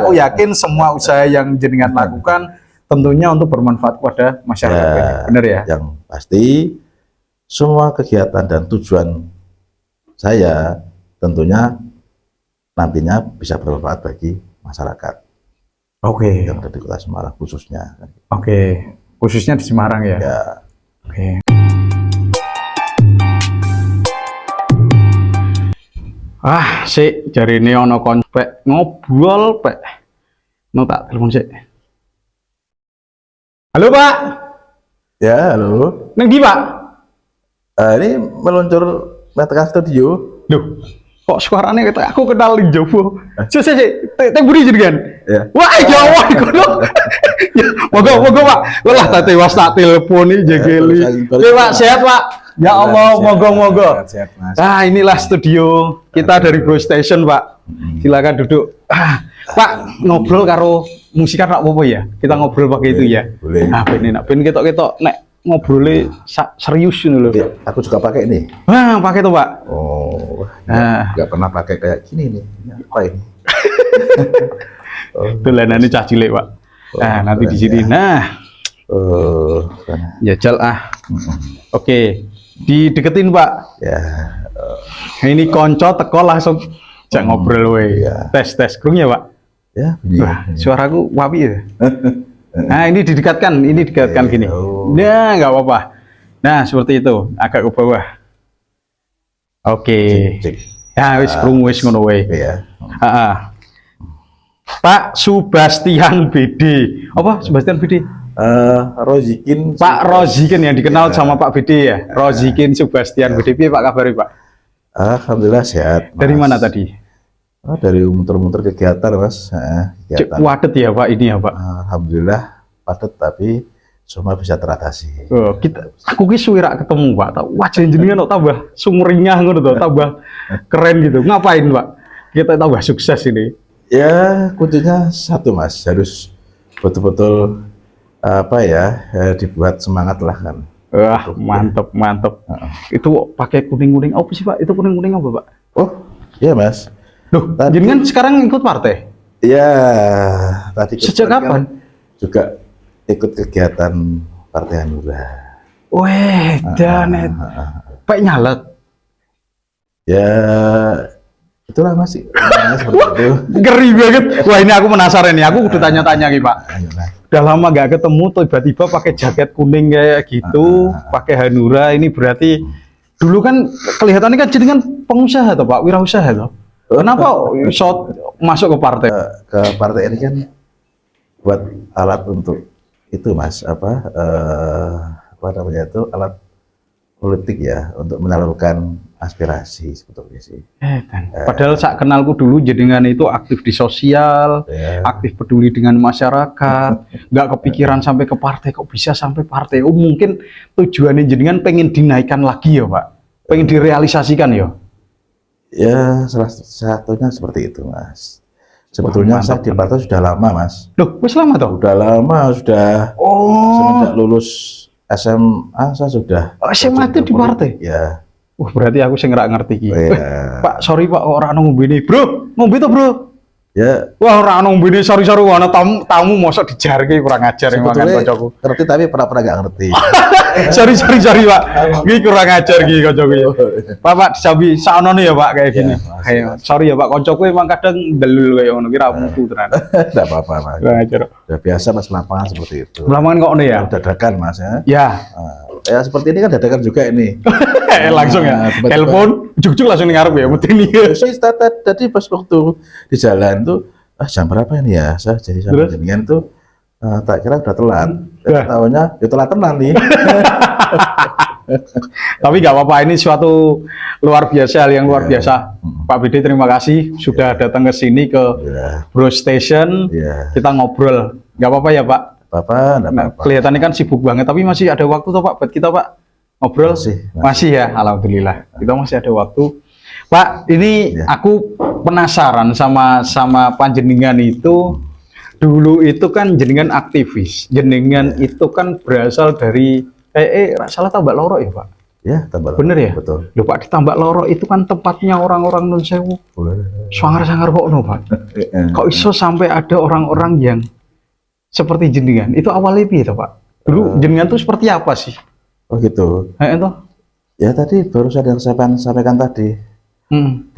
aku yakin semua usaha yang jenengan lakukan tentunya untuk bermanfaat kepada masyarakat. Benar ya? Yang pasti semua kegiatan dan tujuan saya tentunya nantinya bisa bermanfaat bagi masyarakat. Oke. Yang ada di Kota Semarang khususnya. Oke. Khususnya di Semarang ya. Ya. Oke. Sik jarine ana konspek ngobrol pek. No tak telepon sik. Halo, Pak. Ya, halo. Nang ndi, Pak? Ini meluncur Metekan Studio. Loh, kok suaranya kata aku kenal di Jowo. Sik, teh buri jenengan. Ya. Wah, Jawa kono. Ya, moga Pak. Lah tak tewas tak teleponi jegeli. Oke, Pak, sehat, Pak. Ya Allah, moga-moga. Sehat, Mas. Inilah studio kita dari Bro Station, Pak. Silakan duduk. Pak, ngobrol karo musikan rak apa ya? Kita ngobrol pakai itu ya. Boleh. Ben ketok-ketok nek ngobrolnya serius ini loh. Ya, aku juga pakai ini. Pakai tuh, Pak. Oh, nggak pernah pakai kayak gini nih. Apa ini? Dolanane cah cilik, Pak. Nanti di sini. Jajal Oke. Dideketin, Pak. Ya. Ini konco teko langsung jak ngobrol we. Tes krung ya, Pak. Ya, suaraku wapi ya. Ini didekatkan gini. Nah, nggak apa-apa. Nah, seperti itu, agak ke bawah. Oke. Wis krungu wis ngono wae. Ya. Pak Subastian BD. Apa Subastian BD? Rozikin. Pak Rozikin yang dikenal sama Pak BD ya. Rozikin Subastian BD. Piye Pak kabare, Pak? Alhamdulillah sehat, Mas. Dari mana tadi? Dari muter-muter kegiatan, Mas. Kegiatan. Wadet ya, Pak, ini ya, Pak. Alhamdulillah padat tapi semua bisa teratasi. Aku ki suwe rak ketemu, Pak. Wajah jenengan kok tambah sumringah ngono to, tambah keren gitu. Ngapain, Pak? Kita tambah sukses ini. Ya, kuncinya satu, Mas. Harus betul-betul dibuat semangat lah kan. Mantep. Itu pakai kuning-kuning. Apa sih, Pak? Itu kuning-kuning apa, Pak? Oh, iya, Mas. Loh, jenengan sekarang ikut partai? Iya, tadi sejak kapan? Juga ikut kegiatan Partai Hanura. Pak nyalek. Ya, itulah Mas. Seperti itu. Ngeri banget. Wah, ini aku penasaran nih. Aku udah tanya-tanya nih, Pak. Udah lama nggak ketemu, tiba-tiba pakai jaket kuning kayak gitu, pakai Hanura. Ini berarti dulu kan kelihatannya kan jenengan pengusaha toh, Pak, wirausaha toh. Kenapa masuk ke partai? Ke partai ini kan buat alat untuk itu, Mas, apa namanya itu, alat politik ya, untuk menyalurkan aspirasi sebetulnya sih. Padahal saat kenalku dulu jenengan itu aktif di sosial, aktif peduli dengan masyarakat, nggak kepikiran sampai ke partai. Kok bisa sampai partai? Mungkin tujuannya jenengan pengen dinaikkan lagi ya, Pak, pengen direalisasikan ya. Ya, salah satunya seperti itu, Mas. Sebetulnya saya di partai sudah lama, Mas. Loh, wis lama toh? Sudah lama, sudah. Semenjak lulus SMA saya sudah. SMA itu di partai? Ya. Berarti aku sih nggak ngerti ki. Pak, sorry Pak, orang ngombe ini, Bro. Ngombe tuh, Bro. Ya. Wah, orang ngombe ini, sorry ana tamu mosok dijarke kurang ajar mangan kancaku. Ngerti tapi pernah nggak ngerti. sorry Pak. Iki kurang ajar iki kancaku. Pak, disambi saonone ya Pak kayak gini. Sorry ya Pak, kancaku emang kadang delul kayak ngono ki ra mutu tenan. Enggak apa-apa, Mas. Udah biasa Mas lapangan seperti itu. Lapangan kok ngono ya? Dadakan, Mas ya. Ya. Ya seperti ini kan dadakan juga ini. Langsung ya. Telepon, juk-juk langsung ngarep ya mutini. Tadi pas waktu di jalan tuh jam berapa ini ya? Saya jadi sama jenengan tuh tak kira udah telat. Tahunya ya telat tenan nih. Tapi nggak apa-apa, ini suatu luar biasa, hal yang luar biasa. Pak BD terima kasih sudah datang ke sini ke Bro Station. Kita ngobrol. Nggak apa-apa ya Pak? Kelihatannya kan sibuk banget, tapi masih ada waktu toh Pak buat kita Pak ngobrol? Masih ya, alhamdulillah. Kita masih ada waktu. Pak, ini aku penasaran sama panjenengan itu. Dulu itu kan jenengan aktivis, jenengan itu kan berasal dari salah tambah loro ya Pak? Ya, tambah. Bener ya? Betul. Loh Pak, di Tambak Loro itu kan tempatnya orang-orang Nun Sewu. Sangar-sangar kok no Pak. Kok iso sampai ada orang-orang yang seperti jenengan? Itu awalnya piye toh Pak? Dulu jenengan tuh seperti apa sih? Oh gitu. Toh? Ya tadi baru saya sampaikan tadi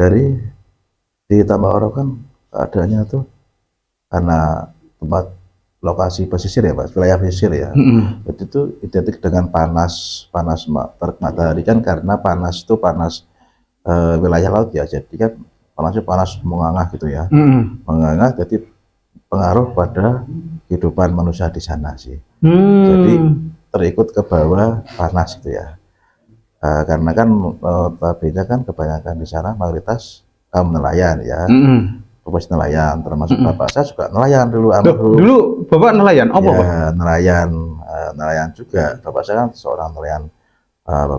dari di Tambak Oro kan keadaannya tuh karena tempat lokasi pesisir ya Pak, wilayah pesisir ya. Jadi itu identik dengan panas terik matahari kan, karena panas itu panas wilayah laut ya. Jadi kan panasnya panas menganga gitu ya. Menganga, jadi pengaruh pada kehidupan manusia di sana sih. Jadi terikut ke bawah panas gitu ya. Karena kan beda kan kebanyakan di sana mayoritas nelayan ya. Profesi nelayan, termasuk bapak saya juga nelayan dulu. Dulu bapak nelayan apa ya, Pak? Nelayan juga. Bapak saya kan seorang nelayan.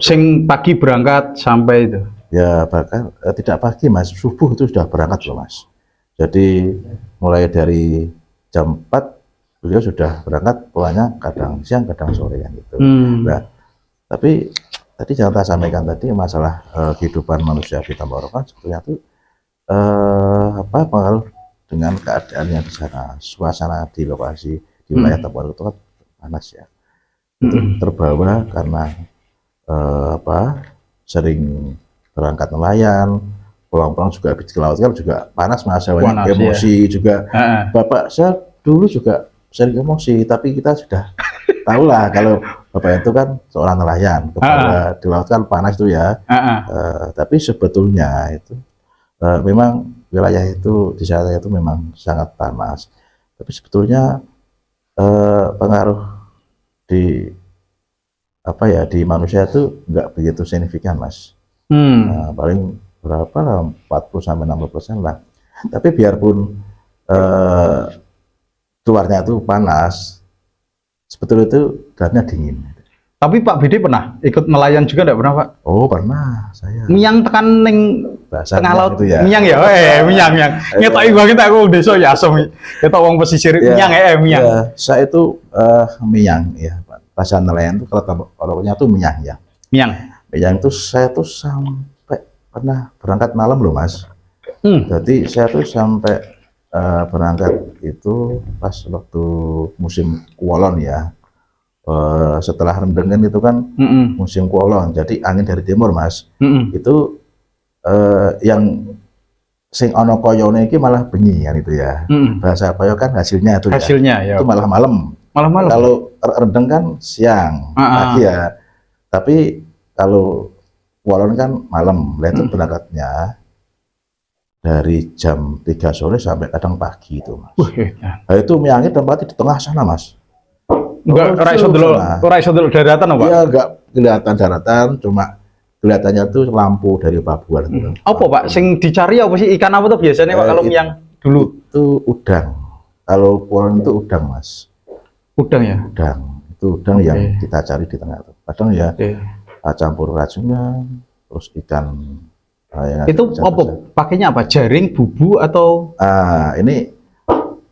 Sing pagi berangkat sampai itu. Ya bahkan tidak pagi Mas, subuh itu sudah berangkat loh Mas. Jadi mulai dari jam 4 beliau sudah berangkat, pulangnya kadang siang kadang sore kan gitu. Nah, tapi tadi jangan saya sampaikan tadi masalah kehidupan manusia di Tambak Oro kan sebetulnya itu pengaruh dengan keadaan yang di sana, suasana di lokasi di wilayah Tambak Oro itu kan panas ya. Itu terbawa karena sering berangkat nelayan, pulang-pulang juga habis ke laut kan juga panas Mas, emosi ya. Juga bapak saya dulu juga sering emosi, tapi kita sudah tahu lah kalau bapak itu kan seorang nelayan, di laut kan panas itu ya. Tapi sebetulnya itu memang wilayah itu di sana itu memang sangat panas, tapi sebetulnya pengaruh di di manusia itu nggak begitu signifikan Mas. Paling berapa lah, 40-60% lah. Tapi biarpun luarnya itu panas, sebetulnya itu dalamnya dingin. Tapi Pak Bidi pernah ikut nelayan juga enggak pernah Pak? Oh pernah saya. Minyang tekan ning tengah laut itu ya. Minyang ya, minyang. Ngetoki banget aku desa ya asem. Kita wong pesisir minyang minyang. Ya, saya itu minyang ya. Bahasa nelayan itu kalau orangnya tuh minyang ya. Minyang itu saya tuh sampai pernah berangkat malam loh Mas. Jadi saya tuh sampai berangkat itu pas waktu musim kuolon ya. Setelah rendengan itu kan musim kuolon, jadi angin dari timur Mas. Itu yang sing ono koyone iki malah bengi kan itu ya. Bahasa koyo kan hasilnya itu ya. Itu malah malam. Kalau rendeng kan siang pagi ya. Tapi kalau kuolon kan malam. Itu berangkatnya dari jam 3 sore sampai kadang pagi itu Mas. Nah, itu minyangnya tempatnya di tengah sana Mas. Enggak ora iso delok daratan apa? Iya, enggak kelihatan daratan, cuma kelihatannya tuh lampu dari pelabuhan gitu. Apa Pak? Sing dicari apa sih, ikan apa tuh biasanya Pak kalau minyang dulu? Itu udang. Kalau kuolon itu udang Mas. Udang ya? Udang. Itu udang yang kita cari di tengah itu. Kadang ya campur racunnya, terus ikan. Itu apa? Pakainya apa? Jaring, bubu atau? Ini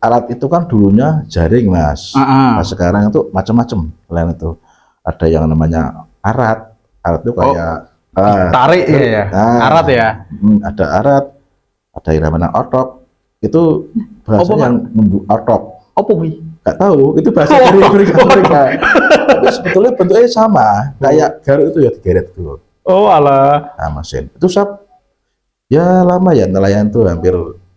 alat itu kan dulunya jaring Mas. Nah, sekarang itu macam-macam. Selain itu ada yang namanya arat. Arat itu kayak tarik ya. Arat ya. Ada arat. Ada yang namanya otok. Itu bahasa yang otok. Apa wi? Gak tahu. Itu bahasa dari mereka. Tapi sebetulnya bentuknya sama. Kayak garuk itu ya digeret itu. Oh alah. Nah, mesin. Itu ya lama ya nelayan itu hampir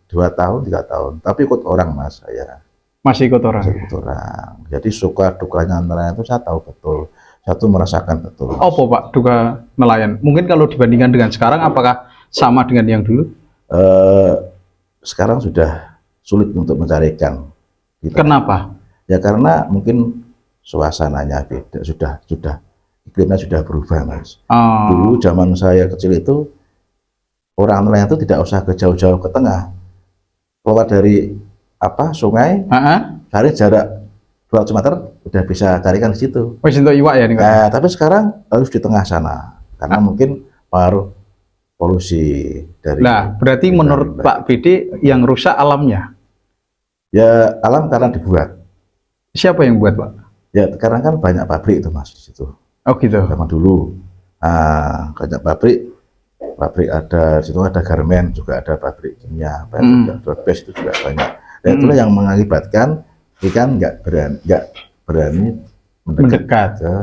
2 tahun, 3 tahun, tapi ikut orang Mas saya. Masih ikut orang? Masih ikut orang. Jadi suka dukanya nelayan itu saya tahu betul. Saya tuh merasakan betul. Apa Pak duka nelayan? Mungkin kalau dibandingkan dengan sekarang, apakah sama dengan yang dulu? Sekarang sudah sulit untuk mencari ikan. Kenapa? Ya karena mungkin suasananya beda, sudah iklimnya sudah berubah Mas. Dulu zaman saya kecil itu orang nelayan itu tidak usah ke jauh-jauh ke tengah. Keluar dari sungai, cari jarak 200 meter udah bisa carikan di situ. Oh, untuk iwak ya? Nah, tapi sekarang harus di tengah sana karena mungkin pengaruh polusi dari. Nah, berarti menurut Pak Bidi yang rusak alamnya? Ya alam karena dibuat. Siapa yang buat Pak? Ya karena kan banyak pabrik itu Mas di situ. Oh gitu. Zaman dulu Banyak pabrik ada, di situ ada garmen, juga ada pabrik kimia, Dotbes itu juga banyak. Dan itulah yang mengakibatkan ikan nggak berani mendekat ke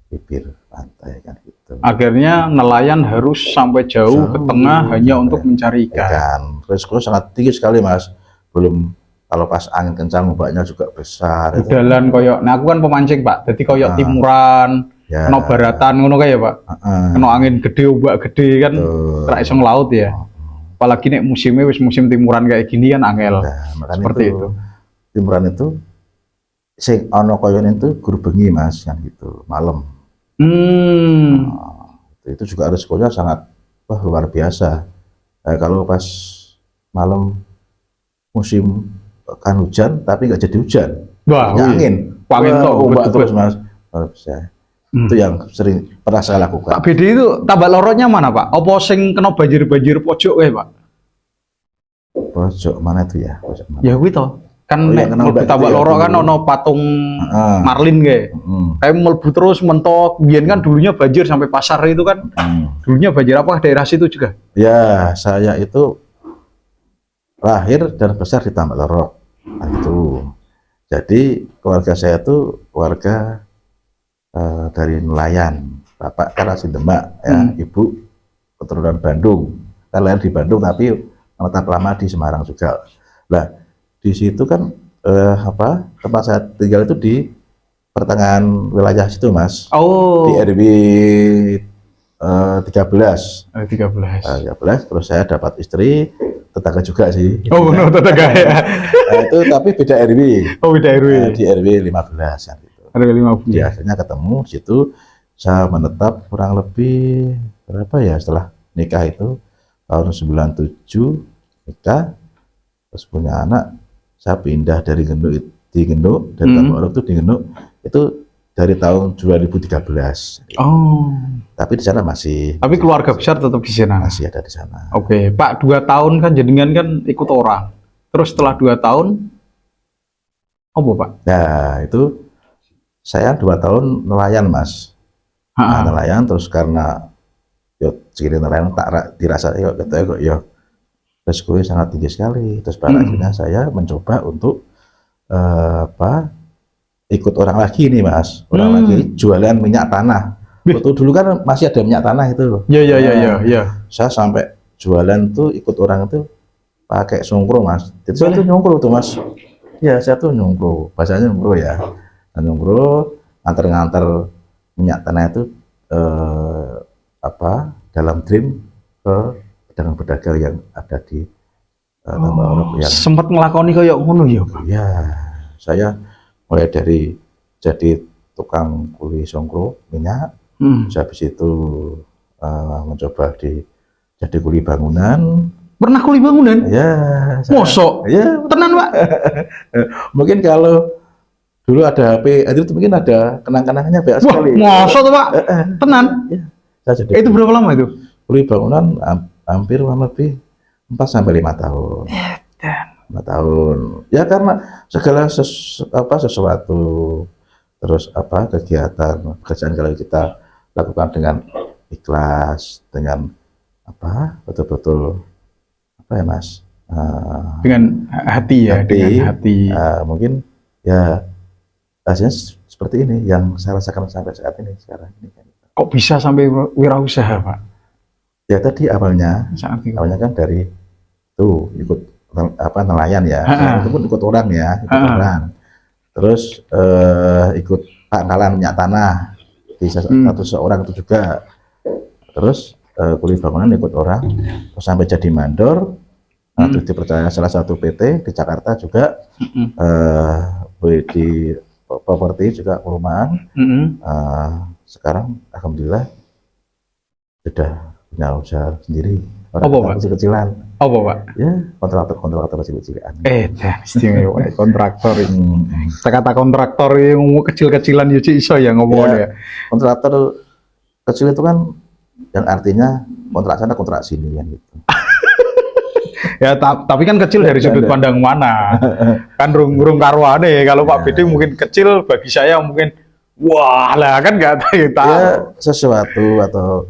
bibir pantai kan gitu. Akhirnya nelayan harus sampai jauh ke tengah hanya untuk mencari ikan. Risiko sangat tinggi sekali Mas. Belum kalau pas angin kencang ombaknya juga besar. Dalan koyok, nah aku kan pemancing Pak, jadi koyok timuran, kena baratan ngono kayak Pak, kena angin gede, ombak gede kan, terak iso laut ya. Apalagi nek musimnya wis musim timuran kayak gini kan angel. Seperti itu. Timuran itu sing ono koyon itu guru bengi Mas, yang gitu malam. Itu juga risikonya sangat luar biasa. Kalau pas malam musim kan hujan tapi nggak jadi hujan, angin ombak terus Mas. Itu yang sering pernah saya lakukan. Pak Bedi itu tambah lorotnya mana Pak? Apa sing kena banjir pojok Pak? Pojok mana itu ya? Pojok mana? Ya kuwi to. Kan nek tambah lorot kan ono patung Marlin kayak. Kayak mlebu terus mentok. Biyen kan dulunya banjir sampai pasar itu kan. Dulunya banjir apa daerah situ juga? Ya, saya itu lahir dan besar di Tambak Lorok. Nah, itu. Jadi keluarga saya itu keluarga dari nelayan. Bapak kan asli Demak, ya, ibu keturunan Bandung. Kan lahir di Bandung tapi menetap lama di Semarang juga. Nah, di situ kan tempat saya tinggal itu di pertengahan wilayah situ Mas. Di RW 13. 13. Terus saya dapat istri, tetangga juga sih. No, tetangga ya. Itu tapi beda RW. Beda RW. Di RW 15 kan gitu. RW 15. Biasanya ketemu di situ, saya menetap kurang lebih berapa ya setelah nikah itu tahun 97 nikah, terus punya anak, saya pindah dari Genduk dari Tambak Lorok itu di Genduk itu dari tahun 2013. Tapi di sana masih. Tapi keluarga besar tetap di sana. Masih ada di sana. Oke, Pak, 2 tahun kan jenengan kan ikut orang. Terus setelah 2 tahun, apa Pak? Nah itu saya 2 tahun nelayan Mas. Nelayan terus karena segini nelayan tak dirasa kok resikonya sangat tinggi sekali. Terus pada akhirnya saya mencoba untuk ikut orang lagi nih Mas, lagi jualan minyak tanah. Waktu dulu kan masih ada minyak tanah itu. Iya. Saya sampai jualan tuh ikut orang itu pakai songkro Mas. Jadi saya tuh nyongkro tuh Mas. Ya saya tuh nyongkro, bahasanya nyongkro ya. Nyongkro nganter minyak tanah itu dalam dream ke pedagang-pedagang yang ada di Tambak Lorok yang sempat ngelakoni kayak ngono ya Pak? Ya, saya mulai dari jadi tukang kuli songkro minyak, habis itu mencoba jadi kuli bangunan. Pernah kuli bangunan? Ya. Mosok? Ya, tenan Pak? Mungkin kalau dulu ada HP, itu mungkin ada kenang-kenangannya banyak sekali. Mosok tuh Pak? Tenan? Ya, saya jadi itu berapa lama itu? Kuli bangunan hampir lebih 4-5 tahun. 5 tahun. Ya karena segala sesuatu, terus pekerjaan kalau kita lakukan dengan ikhlas, dengan betul-betul ya Mas, dengan hati ya, dengan hati. Mungkin ya hasilnya seperti ini yang saya rasakan sampai saat ini sekarang ini. Kok bisa sampai wirausaha Pak? Ya tadi awalnya kan dari tuh ikut nelayan ya, itu pun ikut orang ya, orang. Terus ikut pangkalan minyak tanah di seorang itu juga. Terus kuli bangunan ikut orang, terus sampai jadi mandor. Terus dipercaya salah satu PT di Jakarta juga, di properti juga perumahan. Sekarang alhamdulillah sudah punya usaha sendiri. Kecil-kecilan. Apa Pak? Ya, kontraktor kecil-kecilan. Istimewa kontraktor ini. Kata kontraktor yang ngomong kecil-kecilan ya iso ya ngomongnya. Kontraktor kecil itu kan yang artinya kontrak sana kontrak sini kan gitu. Ya tapi kan kecil dari sudut pandang mana? Kan rung karuane. Kalau Pak Bedi mungkin kecil, bagi saya mungkin Wah lah kan nggak tahu. Ya sesuatu atau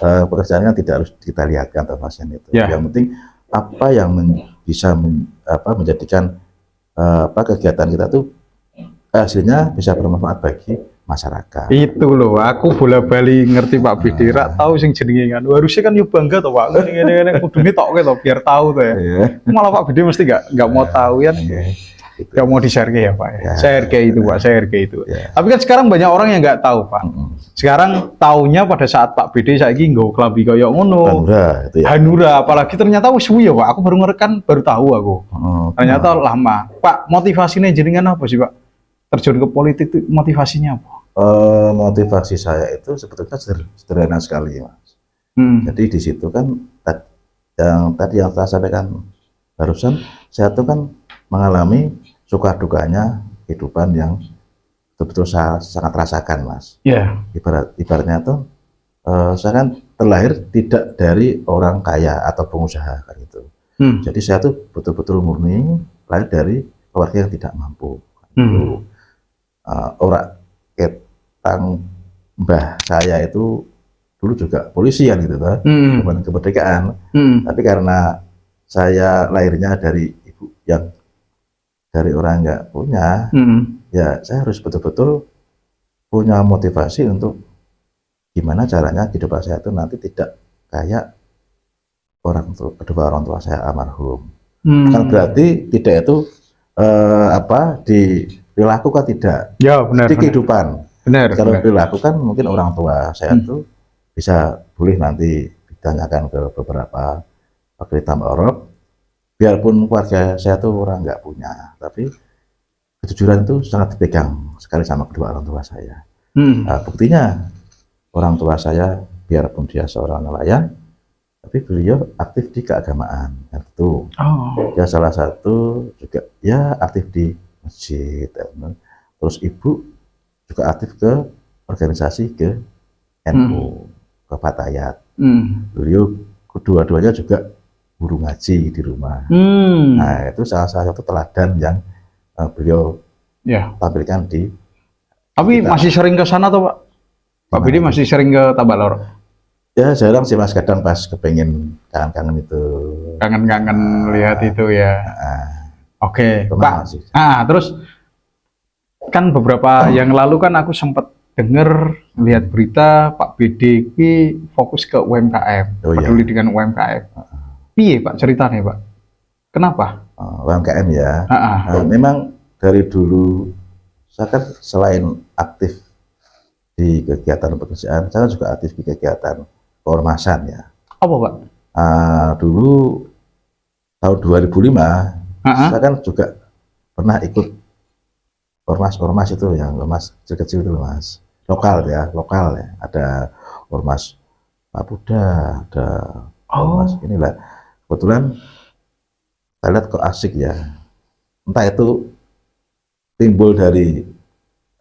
pekerjaan kan tidak harus kita lihatkan atau pasien itu. Ya. Yang penting apa yang bisa menjadikan kegiatan kita tuh hasilnya bisa bermanfaat bagi masyarakat. Itu loh, aku bola-bali ngerti Pak Bidi, rak tahu sing jenenge kan. Harusnya kan yo bangga toh Pak. Ngene-ngene kudune tok gitu biar tahu tuh ya. Iya. Malah Pak Bidi mesti nggak mau tahu kan. Iya. Gitu. Nggak mau di-share ya Pak. Ya. Share kayak itu Pak, share kayak itu. Ya. Tapi kan sekarang banyak orang yang nggak tahu Pak. Sekarang taunya pada saat Pak Bidi saiki nggo klambi kaya ngono. Hanura itu ya. Hanura, apalagi ternyata wis suwi ya Pak. Aku baru ngerekan, baru tahu aku. Ternyata lama. Pak, motivasinya jenengan apa sih Pak? Terjun ke politik itu motivasinya apa? Motivasi saya itu sebetulnya sederhana sekali, Mas. Jadi di situ kan yang tadi yang saya sampaikan barusan, saya tuh kan mengalami suka dukanya kehidupan yang betul-betul saya sangat rasakan, Mas. Iya. Ibaratnya tuh saya kan terlahir tidak dari orang kaya atau pengusaha kan itu. Jadi saya tuh betul-betul murni lahir dari keluarga yang tidak mampu. Orang ketang mbah saya itu dulu juga polisi kan gitu tuh, kemerdekaan. Tapi karena saya lahirnya dari ibu yang dari orang nggak punya, ya saya harus betul-betul punya motivasi untuk gimana caranya kehidupan saya itu nanti tidak kayak kedua orang tua saya almarhum. Kan berarti tidak itu perilaku kan tidak. Ya benar. Di kehidupan. Benar. Kalau perilaku kan mungkin orang tua saya tuh bisa boleh nanti ditanyakan ke beberapa wakil tambah orok. Biarpun keluarga saya tuh orang nggak punya, tapi kejujuran itu sangat dipegang sekali sama kedua orang tua saya. Nah, buktinya orang tua saya biarpun dia seorang nelayan, tapi beliau aktif di keagamaan. Itu ya salah satu juga ya aktif di masjid. Terus ibu juga aktif ke organisasi ke NU, ke Fatayat. Beliau kedua-duanya juga guru ngaji di rumah. Nah itu salah satu teladan yang beliau tampilkan di. Tapi kita. Masih sering ke sana tuh Pak? Pak Bidi masih sering ke Tabalor? Ya jarang sih Mas, kadang pas kepengen kangen-kangen itu. Kangen-kangen lihat itu ya. Oke, Pak. Terus kan beberapa yang lalu kan aku sempat dengar lihat berita Pak Bidi ini fokus ke UMKM, peduli dengan UMKM. Iya Pak ceritanya Pak. Kenapa? UMKM ya. Memang dari dulu saya kan selain aktif di kegiatan pekerjaan, saya juga aktif di kegiatan keormasan ya. Apa Pak? Dulu tahun 2005 saya kan juga pernah ikut ormas itu yang ormas kecil-kecil itu Mas. Lokal ya. Ada ormas Papuda, ada ormas inilah. Kebetulan saya lihat kok asik ya. Entah itu timbul dari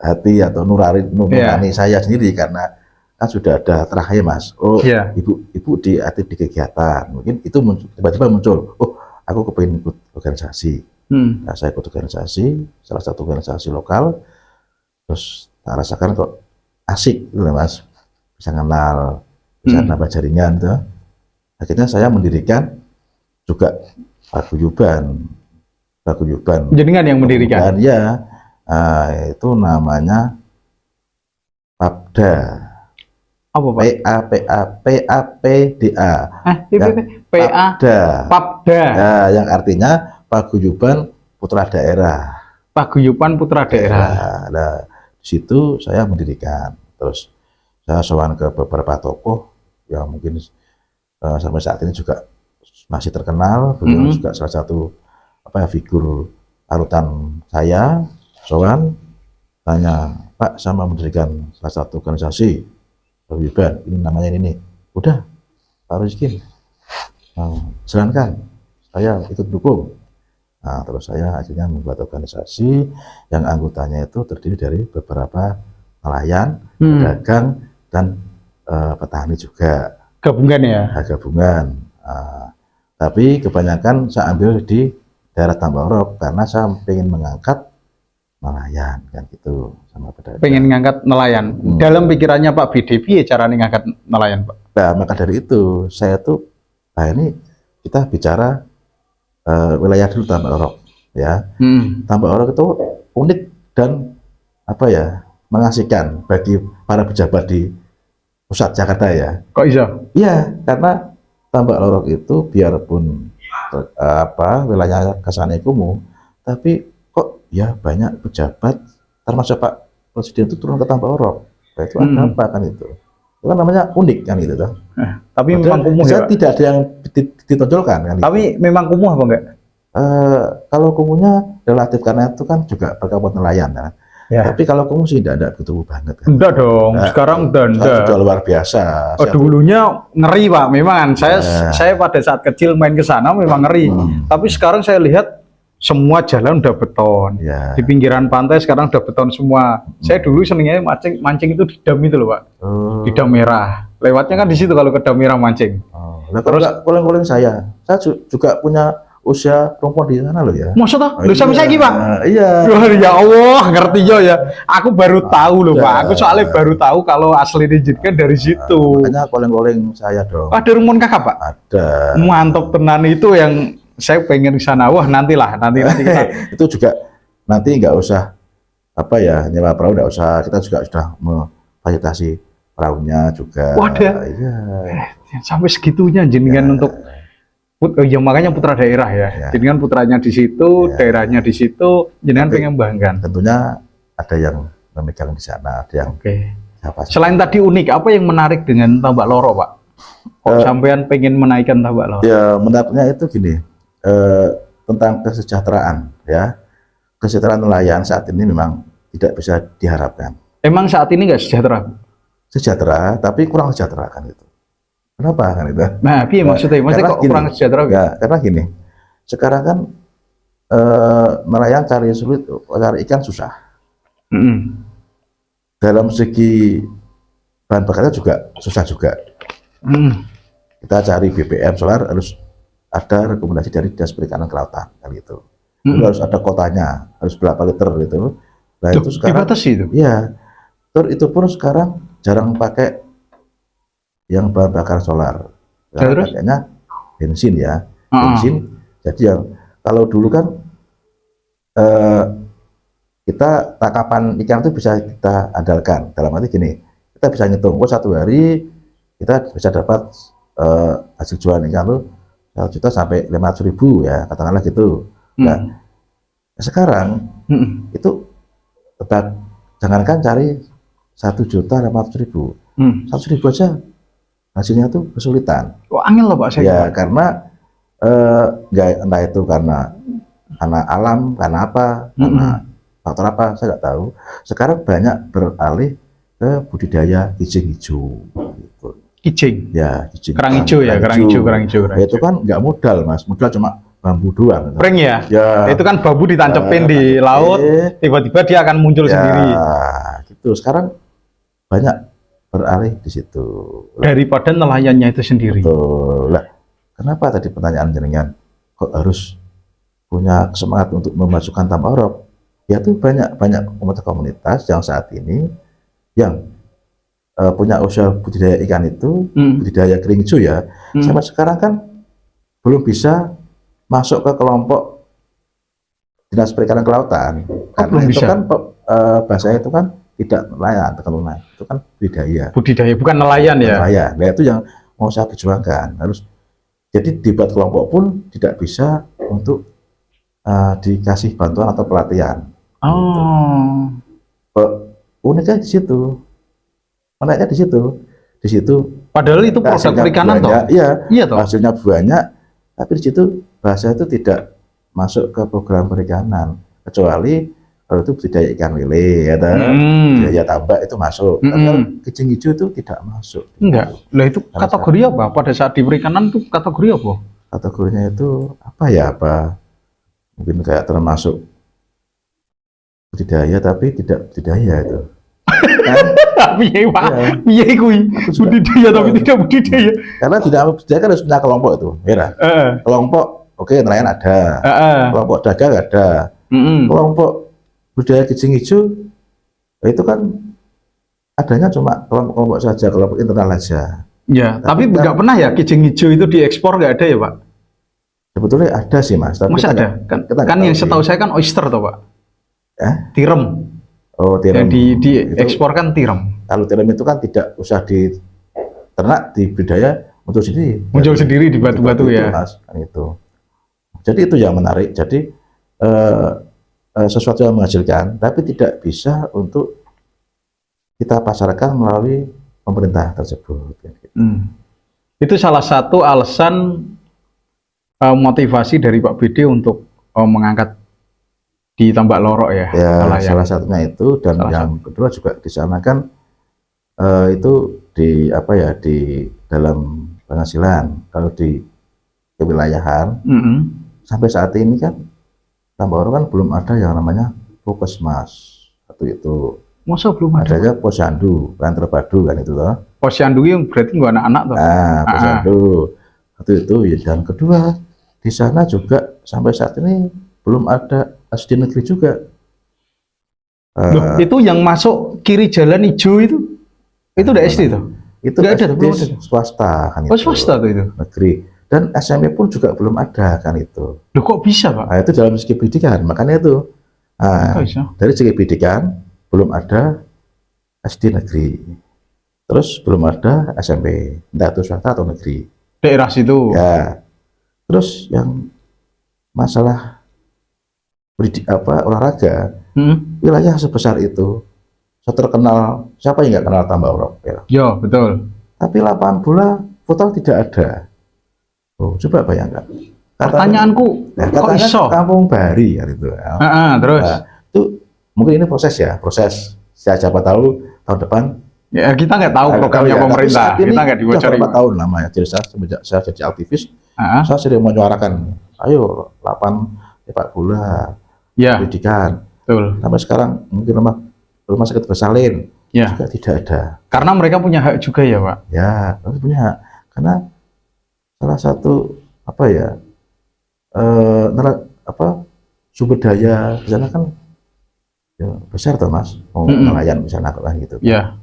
hati atau nurani saya sendiri karena kan sudah ada terakhir Mas. Ibu aktif di kegiatan. Mungkin itu tiba-tiba muncul. Aku kepengen ikut organisasi. Nah, saya ikut organisasi, salah satu organisasi lokal. Terus saya rasakan kok asik gitu Mas. Bisa kenal, bisa nambah jaringan tuh. Akhirnya saya mendirikan juga paguyuban. Jenengan yang mendirikan? Ya, itu namanya Papda. Apa Pak? PAPDA. Papda. Ya, yang artinya Paguyuban Putra Daerah. Paguyuban Putra Daerah. Nah, di situ saya mendirikan. Terus saya sowan ke beberapa tokoh yang mungkin sampai saat ini juga masih terkenal. Beliau juga salah satu figur panutan saya. Sowan tanya, Pak, saya mau mendirikan salah satu organisasi paguyuban, ini namanya ini. Udah, Pak Rizkin, silakan, saya ikut dukung. Nah, terus saya akhirnya membuat organisasi yang anggotanya itu terdiri dari beberapa nelayan, pedagang, dan petani juga. Gabungan ya? Gabungan. Tapi kebanyakan saya ambil di daerah Tambak Orok karena saya ingin mengangkat nelayan kan gitu sama pedagang. Pengen ngangkat nelayan. Dalam pikirannya Pak Bidi, piye caranya ngangkat nelayan, Pak? Nah, maka dari itu saya tuh, nah ini kita bicara wilayah dulu Tambak Lorok ya. Tambak Lorok itu unik dan apa ya, mengasihkan bagi para pejabat di pusat Jakarta ya. Kok bisa? Iya, karena Tambak Lorok itu biarpun wilayahnya Kasane Kumuh, tapi kok ya banyak pejabat termasuk Pak Presiden itu turun ke Tambak Lorok. Nah, itu ada apa kan itu? Itu kan namanya unik kan itu kan. Tapi Padahal memang kumuh ya, Pak? tidak ada yang ditonjolkan kan. Tapi memang kumuh apa enggak? Kalau kumuhnya relatif karena itu kan juga perkampungan nelayan kan. Ya. Tapi kalau kumuh sih tidak begitu banget kan. Enggak dong, Nah, sekarang udah. sudah luar biasa. Oh, dulunya ngeri Pak, memang saya pada saat kecil main ke sana memang ngeri. Tapi sekarang saya lihat semua jalan udah beton. Ya. Di pinggiran pantai sekarang udah beton semua. Saya dulu senengnya mancing itu di dam itu loh Pak, di dam merah. Lewatnya kan di situ kalau ke dam merah mancing. Nah, terus koleng-koleng saya juga punya usia perempuan di sana loh ya. Maksudnya, lu sampai saya Pak? Iya. Wah, ya Allah, ngerti ya. Aku baru tahu loh Pak. Aku soalnya baru tahu kalau asli diizinkan dari situ. Makanya koleng-koleng saya dong. Ada rumun kakak Pak? Ada. Mantap tenan itu yang saya pengen ke sana. Wah, nanti kita. Itu juga nanti nggak usah apa ya, nyewa perahu nggak usah. Kita juga sudah memfasilitasi perahunya juga. Wadah. Iya. Sampai segitunya jenengan untuk ya makanya putra daerah ya. Jadi kan putranya di situ, daerahnya di situ, jenengan pengen banggan. Tentunya ada yang memegang di sana, ada yang Selain tadi unik, apa yang menarik dengan Tambak Lorok, Pak? Kok sampean pengen menaikkan Tambak Lorok? Ya, menariknya itu gini, tentang kesejahteraan ya. Kesejahteraan nelayan saat ini memang tidak bisa diharapkan. Emang saat ini nggak sejahtera? Sejahtera, tapi kurang sejahtera kan itu. Kenapa kan itu? Nah, piye maksudnya? Maksudnya kok kurang sejahtera? Ya, karena gini, sekarang kan nelayan cari ikan susah. Dalam segi bahan bakarnya juga susah juga. Kita cari BBM solar harus ada rekomendasi dari Dinas Perikanan Kelautan kan gitu. Harus ada kotanya, harus berapa liter gitu. Nah, itu sekarang dibatasi itu. Iya. Terus itu pun sekarang jarang pakai yang bahan bakar solar. Karena pakainya bensin ya. Bensin. Jadi yang kalau dulu kan kita tangkapan ikan itu bisa kita andalkan. Dalam arti gini, kita bisa ngitung, satu hari kita bisa dapat hasil jualan ikan itu 1 juta sampai 500.000 ya, katakanlah gitu. Nah, sekarang itu jangankan cari 1.500.000, 100.000 aja hasilnya tuh kesulitan. Angel loh Pak saya. Ya karena nggak entah itu karena alam, karena apa, karena faktor apa saya nggak tahu. Sekarang banyak beralih ke budidaya kijing hijau. Gitu. Kijing? Ya, kijing. Kerang hijau ya, kerang hijau. Ya, itu kan nggak modal Mas, modal cuma bambu doang. Pring ya? Ya. Itu kan bambu ditancepin di laut, tiba-tiba dia akan muncul sendiri. Gitu. Sekarang banyak beralih di situ. Daripada nelayannya itu sendiri. Betul. Lah, kenapa tadi pertanyaan jenengan kok harus punya semangat untuk memasukkan Tambak Lorok? Ya tuh banyak komunitas yang saat ini yang punya usaha budidaya ikan itu, budidaya kering hijau ya, sampai sekarang kan belum bisa masuk ke kelompok Dinas Perikanan Kelautan. Karena itu kan bahasanya itu kan tidak nelayan, itu kan budidaya bukan nelayan ya. Nelayan. Nah, itu yang mau saya perjuangkan. Harus jadi dibuat kelompok pun tidak bisa untuk dikasih bantuan atau pelatihan. Uniknya di situ, menariknya di situ. Padahal itu produk perikanan toh. Iya toh. Hasilnya banyak, tapi di situ bahasa itu tidak masuk ke program perikanan, kecuali kalau itu budidaya ikan lele, ya, budidaya tambak itu masuk. Tapi kijing hijau itu tidak masuk. Enggak. Lah itu kategori apa? Pada saat di perikanan itu kategori apa? Kategorinya itu apa ya? Mungkin kayak termasuk budidaya tapi tidak budidaya itu. Piye Pak? Piye kuwi? Budidaya tapi tidak budidaya. Karena tidak budidaya kan harus punya kelompok itu, ya. Kelompok, oke, nelayan ada. Kelompok dagang ada. Kelompok budaya kijing hijau itu kan adanya cuma kelompok-kelompok saja, kelompok internal saja. Ya, tapi kan, nggak pernah ya kijing hijau itu diekspor, nggak ada ya Pak? Sebetulnya ada sih Mas, tapi Masa ada? Kan yang setahu saya kan oyster toh Pak. Tiram. Oh, tiram. Yang diekspor kan tiram. Kalau tiram itu kan tidak usah di ternak, di budaya muncul sendiri. Muncul sendiri di batu-batu ya. Mas, kan itu. Jadi itu yang menarik. Jadi sesuatu yang menghasilkan, tapi tidak bisa untuk kita pasarkan melalui pemerintah tersebut. Itu salah satu alasan motivasi dari Pak BD untuk mengangkat di Tambak Lorok ya. Ya, salah satunya itu, dan yang kedua juga di sana kan itu di apa ya, di dalam penghasilan. Kalau di kewilayahan sampai saat ini kan Tambak Lorok kan belum ada yang namanya Puskesmas atau itu. Masa belum ada? Adanya posyandu, kan terpadu kan itu loh. Posyandu yang berarti nggak anak-anak tuh. Posyandu itu ya. Dan kedua di sana juga sampai saat ini belum ada SD negeri juga. Loh, itu yang masuk kiri jalan hijau itu udah SD tuh? Itu nggak ada, belum ada. Swasta kan itu. Oh, swasta tuh itu? Negeri. Dan SMP pun juga belum ada kan itu. Loh, kok bisa Pak? Nah, itu dalam segi pendidikan, makanya itu. Dari segi pendidikan belum ada SD negeri. Terus belum ada SMP, entah itu swasta atau negeri. Daerah situ. Ya. Terus yang masalah olahraga, wilayah sebesar itu, terkenal, siapa yang nggak kenal Tambak Lorok? Ya, betul. Tapi lapangan bola futsal tidak ada. Oh, coba bayangkan. Pertanyaanku, kok iso? Kampung Bari ya itu. Terus? Itu mungkin ini proses ya, proses. Siapa tahu tahun depan. Ya, kita nggak tahu programnya pemerintah. Kita nggak dibocori. Berapa tahun namanya? Jadi semenjak saya jadi aktivis, saya sering menyuarakan, ayo sepak bola, pendidikan. Betul. Sampai sekarang mungkin rumah sakit bersalin juga tidak ada. Karena mereka punya hak juga ya Pak? Ya, harus punya hak. Karena salah satu sumber daya di sana kan ya, besar toh Mas, nelayan di sana kan gitu. Iya.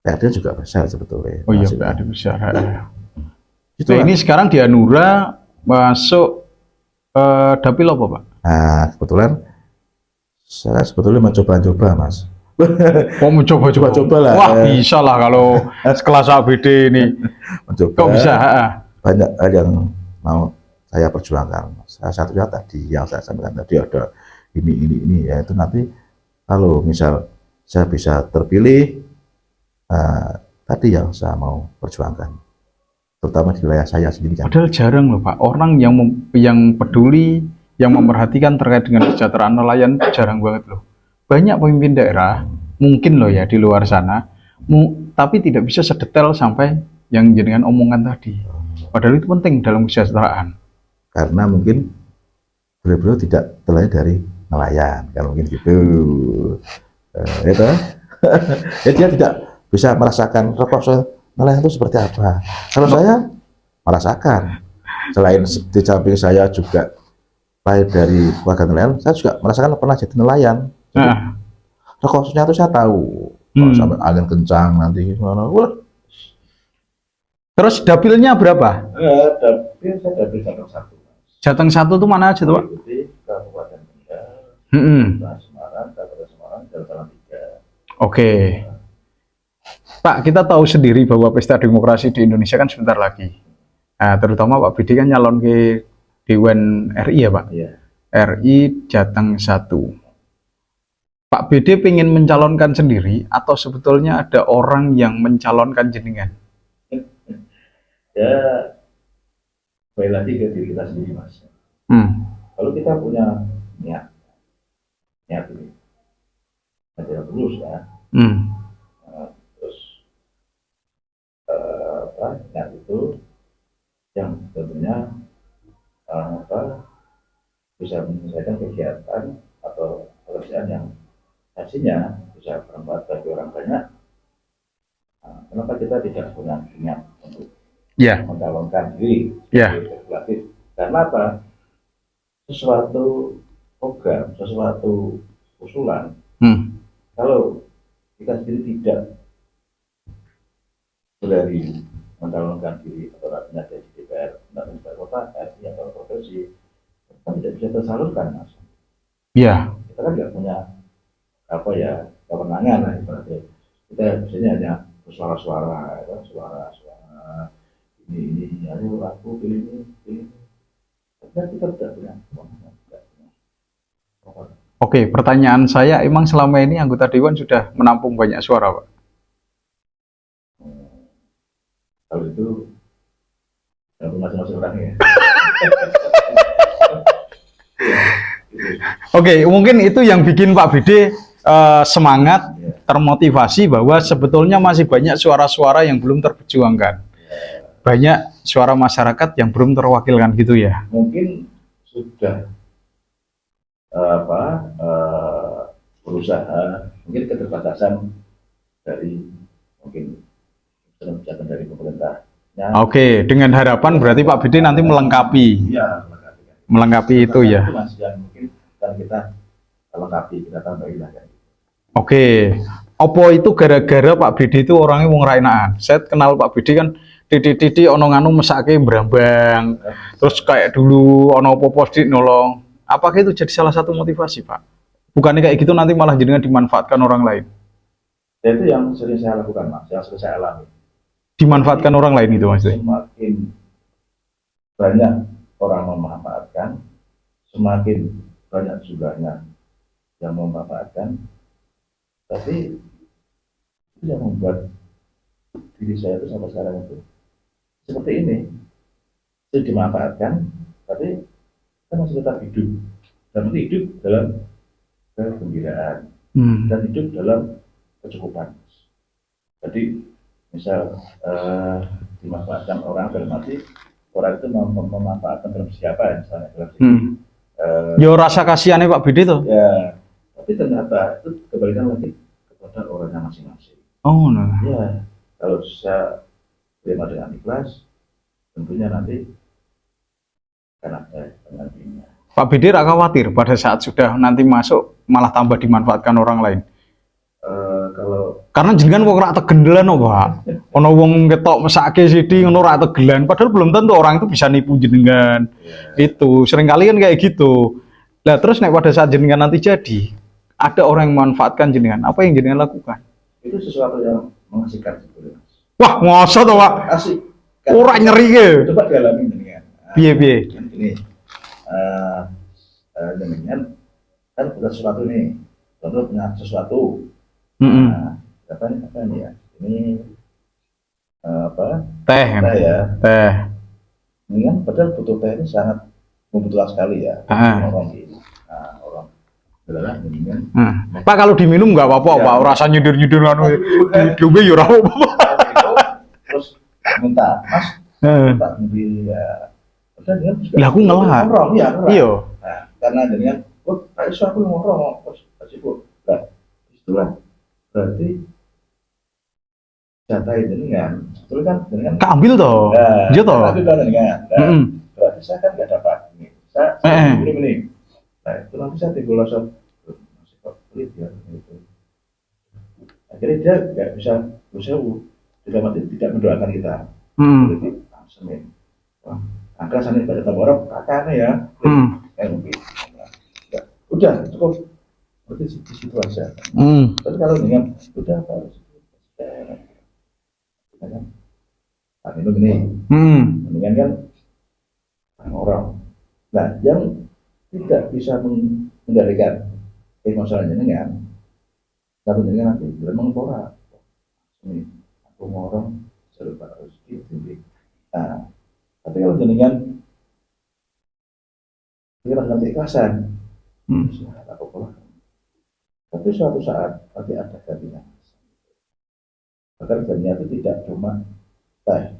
PAD juga besar sebetulnya. Oh iya, PAD besar. Nah, ini sekarang di Hanura masuk dapil apa Pak? Nah, kebetulan saya sebetulnya mencoba-coba Mas. Oh, mencoba-coba lah. Wah, bisa lah kalau sekelas ABD ini. Mencoba. Kok bisa? Banyak hal yang mau saya perjuangkan. Salah satunya tadi yang saya sampaikan tadi, ada ini ya, itu nanti kalau misal saya bisa terpilih, tadi yang saya mau perjuangkan, terutama di wilayah saya sendiri. Padahal jarang loh Pak, orang yang peduli, yang memperhatikan terkait dengan kesejahteraan nelayan, jarang banget loh. Banyak pemimpin daerah, mungkin loh ya di luar sana, tapi tidak bisa sedetail sampai yang jenengan omongan tadi. Padahal itu penting dalam kesejahteraan. Karena mungkin beliau tidak terlahir dari nelayan, kan mungkin gitu. Itu, ya dia tidak bisa merasakan rokok nelayan itu seperti apa. Kalau saya merasakan, selain di samping saya juga lahir dari keluarga nelayan, saya juga merasakan pernah jadi nelayan. Rokoknya itu saya tahu, kalau sampai angin kencang nanti gimana. Terus dapilnya berapa? Dapil saya dapil Jateng 1. Jateng 1 itu mana aja tuh Pak? Di Kabupaten Kendal, Semarang, Kabupaten Semarang, Jawa Tengah 3. Oke. Pak, kita tahu sendiri bahwa pesta demokrasi di Indonesia kan sebentar lagi. Nah, terutama Pak BD kan nyalon ke Dewan RI ya Pak? Iya. RI Jateng 1. Pak BD pengen mencalonkan sendiri atau sebetulnya ada orang yang mencalonkan jenengan? Ya, kembali lagi ke diri kita sendiri Mas. Kalau kita punya niat ini, ada terus ya. Terus niat itu yang tentunya bisa menyelesaikan kegiatan atau pekerjaan yang hasilnya bisa bermanfaat bagi orang banyak. Kenapa kita tidak punya niat untuk mencalonkan diri sebagai legislatif? Karena apa? Sesuatu program, sesuatu usulan. Hmm. Kalau kita sendiri tidak berani mencalonkan diri atau artinya di DPR, di kota, RT atau provinsi, kita tidak bisa tersalurkan, Mas. Iya. Kita kan tidak punya apa ya kewenangan lah ibaratnya. Kita biasanya hanya suara-suara, suara-suara ini, ayo aku pilih ini. Tapi kita tidak punya kewenangan. Oke, pertanyaan saya, emang selama ini anggota Dewan sudah menampung banyak suara, Pak? Kalau itu masing-masing orang ya. Oke, mungkin itu yang bikin Pak Bede semangat, termotivasi bahwa sebetulnya masih banyak suara-suara yang belum terperjuangkan. Banyak suara masyarakat yang belum terwakilkan gitu ya. Mungkin sudah berusaha, mungkin keterbatasan dari mungkin kebijakan dari pemerintahnya. Oke, dengan harapan berarti Pak Bede nanti melengkapi. Iya, melengkapi itu ya. Itu Mas, yang mungkin kan kita lengkapi, kita tambahin lah kan. Oke, opo itu gara-gara Pak Bede itu orangnya wong rainaan. Saya kenal Pak Bede kan titik-titik ono nganu mesake brambang. Terus kayak dulu ono opo post nolong. Apakah itu jadi salah satu motivasi, Pak? Bukannya kayak gitu nanti malah jadinya dimanfaatkan orang lain. Ya, itu yang sering saya lakukan, Mas, yang sering saya alami. Dimanfaatkan orang lain itu, Mas. Semakin banyak orang memanfaatkan, semakin banyak jumlahnya yang memanfaatkan, tapi itu yang membuat diri saya itu sampai sekarang itu seperti ini. Itu dimanfaatkan, tapi kita masih tetap hidup, dan hidup dalam kegembiraan dan hidup dalam kecukupan. Jadi misal dimanfaatkan orang dalam arti orang itu memanfaatkan dalam siapa misalnya dalam yo rasa kasihannya Pak Bede tuh. Ya, tapi ternyata itu kembalikan lagi kepada orangnya masing-masing. Oh, nah. Ya, kalau saya terima dengan ikhlas, tentunya nanti akan ada pendampingnya. Pak Bede rak khawatir pada saat sudah nanti masuk malah tambah dimanfaatkan orang lain. Karena jenengan kok rak tegendelan oh, Pak. Ono wong ketok mesake sithik ngono rak tegelan, padahal belum tentu orang itu bisa nipu jenengan. Itu seringkali kan kayak gitu. Lah terus nek pada saat jenengan nanti jadi, ada orang yang memanfaatkan jenengan, apa yang jenengan lakukan? Itu sesuatu yang mengasihkan sebetulnya. Wah, ngoso to, Pak? Asik. Ora nyeri ke. Coba dialami jenengan. Piye-piye? Ini jenengan kan punya sesuatu nih, contoh punya sesuatu. Apa ini ya? Ini apa? Teh ya. Teh. Ini kan padahal butuh teh ini sangat membutuhkan sekali ya. Orang ini. Nah, orang adalah mendingan. Pak kalau diminum nggak apa-apa, ya. Pak. Rasa nyudur-nyudur anu diombe ya ora apa-apa. Terus minta, Mas. Tak ngembi ya. Padahal dia juga. Lah aku ngelah. Iya. Nah, karena dengan kayak aku ngorong terus sibuk. Lah, itulah berarti data jenengan, betul kan jenengan keambil toh, iya toh. Berarti saya kan nggak dapat ini, saya ini. Nah itu nanti saya timbul rasa masih kok pelit ya gitu. Akhirnya dia nggak bisa tidak mendoakan kita. Jadi senin, angka sana ibadah tabarok kakaknya ya, mungkin. Udah cukup. Berarti di situ aja. Tapi kalau dengan udah harus kan itu gini, mendingan kan orang. Nah, yang tidak bisa mengendalikan emosionalnya dengan satu dengan nanti memang pola. Ini aku ngorong serba harus tinggi. Nah, tapi kalau dengan kita nanti ikhlasan, aku pola. Tapi suatu saat pasti ada gantinya. Bahkan gantinya itu tidak cuma teh.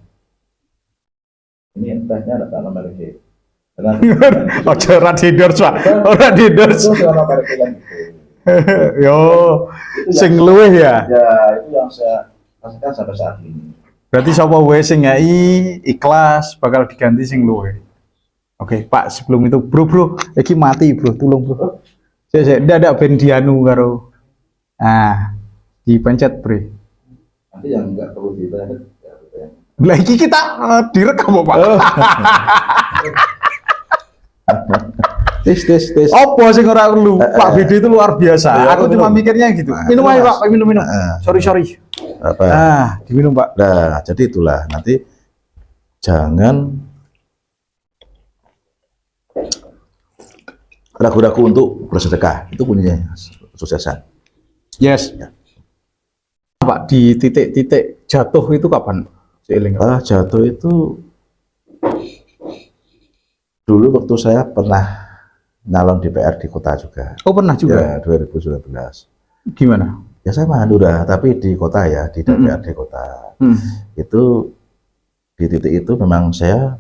Ini tehnya ada tanam merek. Ojo ora didors, Pak. Ora didors. Yo, sing luweh ya. Ya, itu yang saya rasakan sampai saat ini. Berarti sapa wae sing ngai ikhlas bakal diganti sing luweh. Oke, Pak, sebelum itu, Bro, iki mati, Bro. Tolong, Bro. Ndak ada ben dianu karo. Nah, dipencet, Bre. Nanti yang nggak perlu ditanya. Lah iki kita direkam, Pak. Oh. Tes. Apa sing ora perlu? Pak BD itu luar biasa. Ya, Aku cuma minum. mikirnya gitu. Nah, Minum aja, Mas. Pak. Minum. Sorry. Apa? Diminum, Pak. Nah, jadi itulah nanti jangan ragu-ragu untuk bersedekah. Itu kuncinya kesuksesan. Yes. Ya. Pak, di titik-titik jatuh itu kapan? Seiling. Jatuh itu dulu waktu saya pernah nyalon DPR di kota juga. Oh, pernah juga. Ya, 2019. Gimana? Ya sama Hanura, tapi di kota ya, di DPRD kota. Itu di titik itu memang saya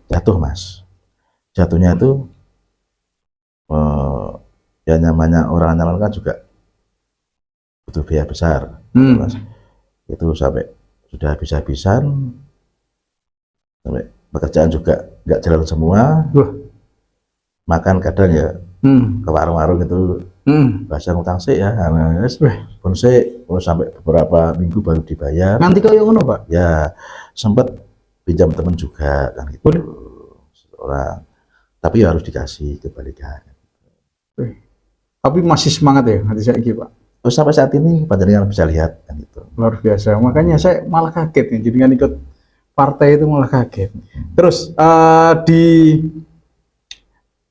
jatuh, Mas. Jatuhnya itu ya namanya orang nyalon kan juga butuh biaya besar, Mas. Itu sampai sudah habis-habisan, sampai pekerjaan juga nggak jalan semua. Makan kadang ya ke warung-warung itu bahasa ngutang sih ya, pun sampai beberapa minggu baru dibayar. Nanti kau yang ngono, Pak? Ya sempat pinjam teman juga kan gitu. Orang, tapi harus dikasih kebalikan. Tapi masih semangat ya hati saya, Pak. Oh, sampai saat ini panjenengan bisa lihat kan itu. Luar biasa. Makanya saya malah kaget nih, jadi kan ikut partai itu malah kaget. Terus di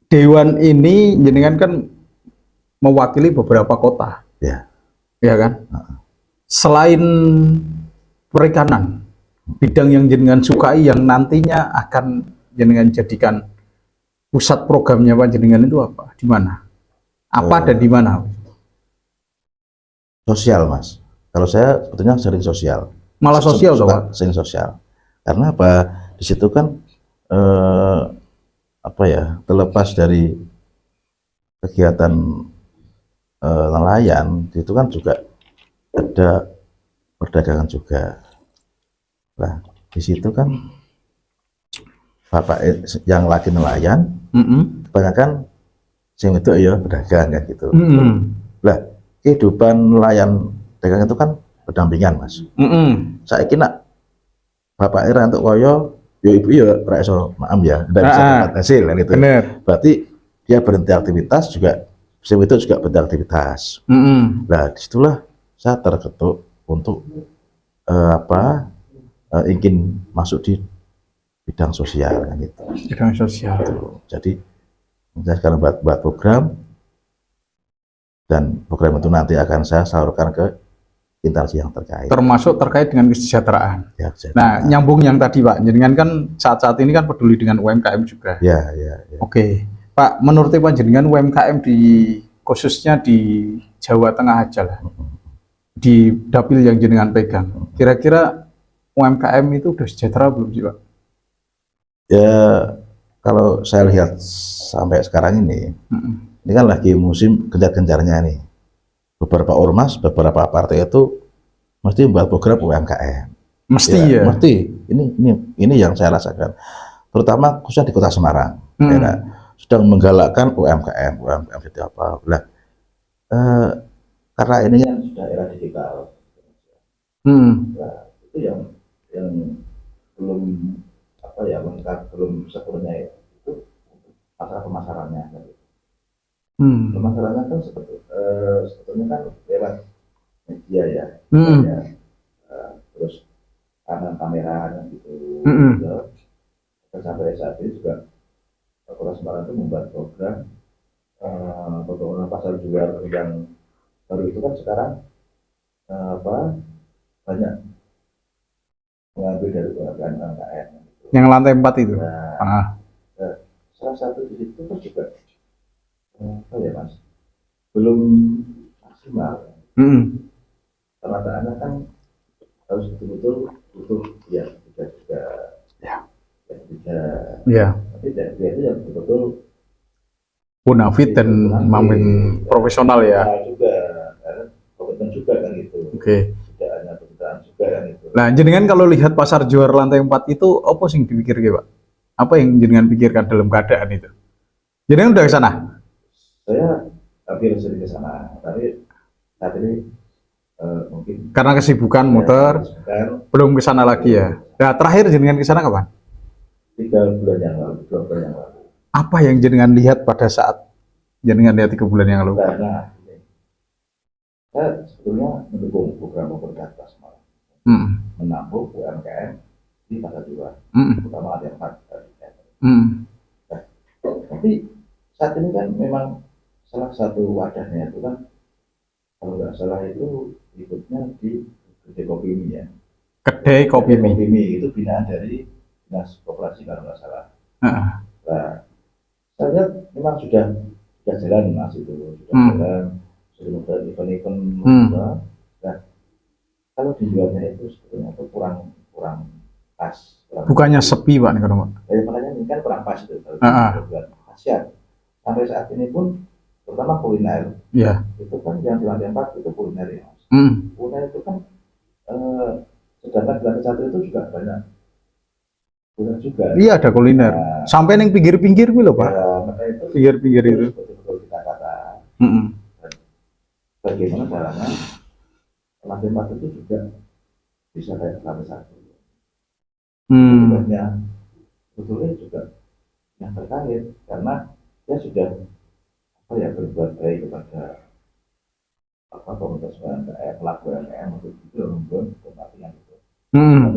Dewan ini jenengan kan mewakili beberapa kota. Ya. Ya kan? Selain perikanan, bidang yang jenengan sukai yang nantinya akan jenengan jadikan pusat programnya Pak jenengan itu apa? Di mana? Apa dan di mana? Sosial, Mas. Kalau saya sebetulnya sering sosial. Malah sosial, Pak. Sering sosial. Karena apa? Di situ kan apa ya? Terlepas dari kegiatan nelayan, itu kan juga ada perdagangan juga. Nah, di situ kan bapak yang lagi nelayan, kebanyakan sing itu ya pedagang kan gitu. Lah, kehidupan nelayan dagang itu kan berdampingan, Mas. Saya kira bapak era untuk koyo, yo ibu ya raiso maam ya, tidak bisa dapat hasil kan itu. Bener. Berarti dia berhenti aktivitas juga, sing itu juga berhenti aktivitas. Nah, disitulah saya terketuk untuk ingin masuk di bidang sosial kan gitu. Bidang sosial. Jadi saya sekarang buat program, dan program itu nanti akan saya salurkan ke instansi yang terkait. Termasuk terkait dengan kesejahteraan. Ya, nah, nyambung yang tadi Pak, jenengan kan saat-saat ini kan peduli dengan UMKM juga. Ya. Oke, Pak, menurut Pak jenengan UMKM khususnya di Jawa Tengah aja lah, di dapil yang jenengan pegang, kira-kira UMKM itu udah sejahtera belum sih Pak? Ya, kalau saya lihat sampai sekarang ini kan lagi musim gencar-gencarnya nih. Beberapa ormas, beberapa partai itu mesti membuat program UMKM. Mesti ya. Mesti. Ini yang saya rasakan. Terutama khususnya di Kota Semarang. Sedang menggalakkan UMKM itu apa? Nah, karena ini kan sudah era digital. Nah, itu yang belum lengkap, belum sepenuhnya itu masalah pemasarannya. Pemasarannya kan sebetulnya kan lewat media ya, terus kamera gitu. Sampai saat ini juga Kota Semarang itu membuat program pembangunan pasar jual yang baru itu kan sekarang banyak mengambil dari UMKM. Yang lantai 4 itu. Salah satu di situ kan juga Mas, belum maksimal. Penataannya kan harus betul-betul butuh tapi dia itu yang betul-betul bonafit dan mamin profesional ya. Juga komitmen juga kan gitu. Oke. Tidak hanya pekerjaan juga kan itu. Nah, jenengan kalau lihat pasar jual lantai 4 itu apa sih yang dipikir Pak? Apa yang jenengan pikirkan dalam keadaan itu? Jenengan udah ke sana? Saya tapi sering ke sana. Tapi saat ini mungkin Karena kesibukan muter, sekitar belum ke sana lagi ya. Nah, terakhir jenengan ke sana kapan? 3 bulan yang lalu, 2 bulan yang lalu. Apa yang jenengan lihat pada saat jenengan lihat 3 bulan yang lalu? Karena ini, saya sebetulnya mendukung program pemerintah Semarang menampung UMKM di fase 2, terutama ada yang 4. Tapi saat ini kan memang salah satu wadahnya itu kan, kalau nggak salah itu ikutnya di Kedai Kopi Mie ya. Kedai Kopi Mie. Kopi Mie itu binaan dari Dinas Koperasi kalau nggak salah. Nah, saya lihat memang sudah jalan mas itu, sudah jalan, sudah ada event-event. Nah, kalau dijualnya itu sebetulnya itu kurang pas. Bukannya sepi Pak nih kalau Pak? Makanya ini kan kurang pas itu. Kasihan. Sampai saat ini pun, terutama kuliner, itu kan yang di lantai 4 itu kuliner ya mas. Kuliner itu kan, sedangkan di lantai 1 itu juga banyak kuliner juga. Iya ada kuliner. Sampai yang pinggir-pinggir gitu loh Pak. Itu pinggir-pinggir itu. Betul-betul kita kata. Bagaimana caranya lantai 4 itu juga bisa kayak lantai 1. Banyak betulnya juga yang terkait karena dia sudah berbuat baik kepada komunitas UMKM, pelaku UMKM untuk itu membuat kematian itu.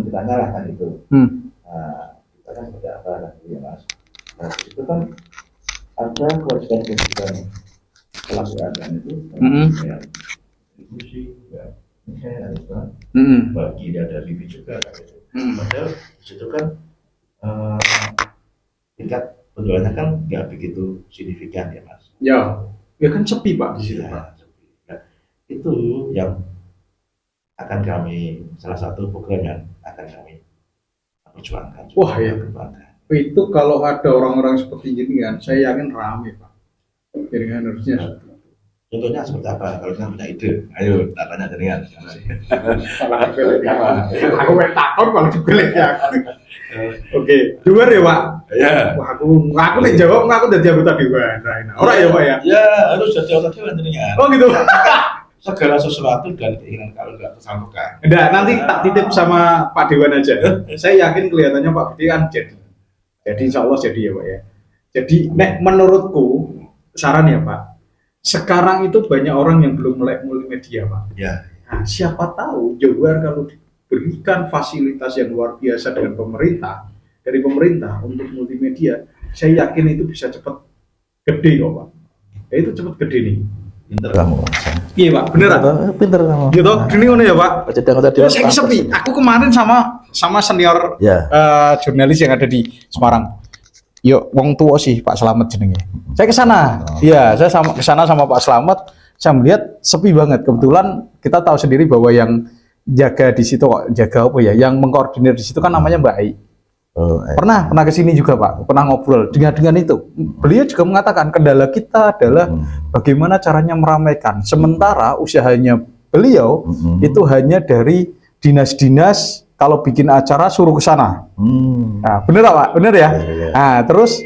Kita nyalahkan itu. Nah, kita kan seperti apa lagi ya mas? Nah, itu kan ada kewajiban pelaku UMKM itu, distribusi, misalnya ada bagi ada bibi juga. Padahal itu kan tingkat penjualannya kan nggak begitu signifikan ya mas. Ya kan sepi Pak di situ Pak. Nah, itu yang akan kami, salah satu program yang akan kami perjuangkan. Wah ya. Itu kalau ada orang-orang seperti ini kan, saya yakin ramai Pak. Jaringan harusnya. Contohnya seperti apa? Kalau kita punya ide, ayo tanya jaringan. Aku main takut kalau dibeli ya. Oke, luar ya Pak. Ya. Wah, aku nih jawab, aku udah anggota dewan. Orang ya Pak ya. Ya, harus jadi anggota dewan jaringan. Oh gitu. Segala sesuatu dan keinginan kalau nggak tersalurkan. Enggak, nanti tak titip sama Pak Dewan aja. Saya yakin kelihatannya Pak Budi kan jadi insya Allah jadi ya Pak ya. Jadi, menurutku saran ya Pak. Sekarang itu banyak orang yang belum melek multimedia Pak. Ya. Nah, siapa tahu Jawa kalau diberikan fasilitas yang luar biasa dari pemerintah untuk multimedia, saya yakin itu bisa cepat gede kok Pak. Ya, itu cepat gede nih. Pinter kamu. Iya Pak, beneran. Pinter kamu. Gitu, gini ngono ya Pak. Jadi anggota dewan. Saya sepi. Aku kemarin sama senior jurnalis yang ada di Semarang. Yuk, wong tua sih Pak Slamet jenenge. Saya ke sana. Iya, saya ke sana sama Pak Slamet. Saya melihat sepi banget. Kebetulan kita tahu sendiri bahwa yang jaga di situ jaga apa ya? Yang mengkoordinir di situ kan namanya Mbak Ai. Pernah ke sini juga Pak, pernah ngobrol dengan itu. Beliau juga mengatakan kendala kita adalah bagaimana caranya meramaikan. Sementara usahanya beliau itu hanya dari dinas-dinas. Kalau bikin acara suruh ke sana. Nah, bener Pak? Bener ya? Nah, terus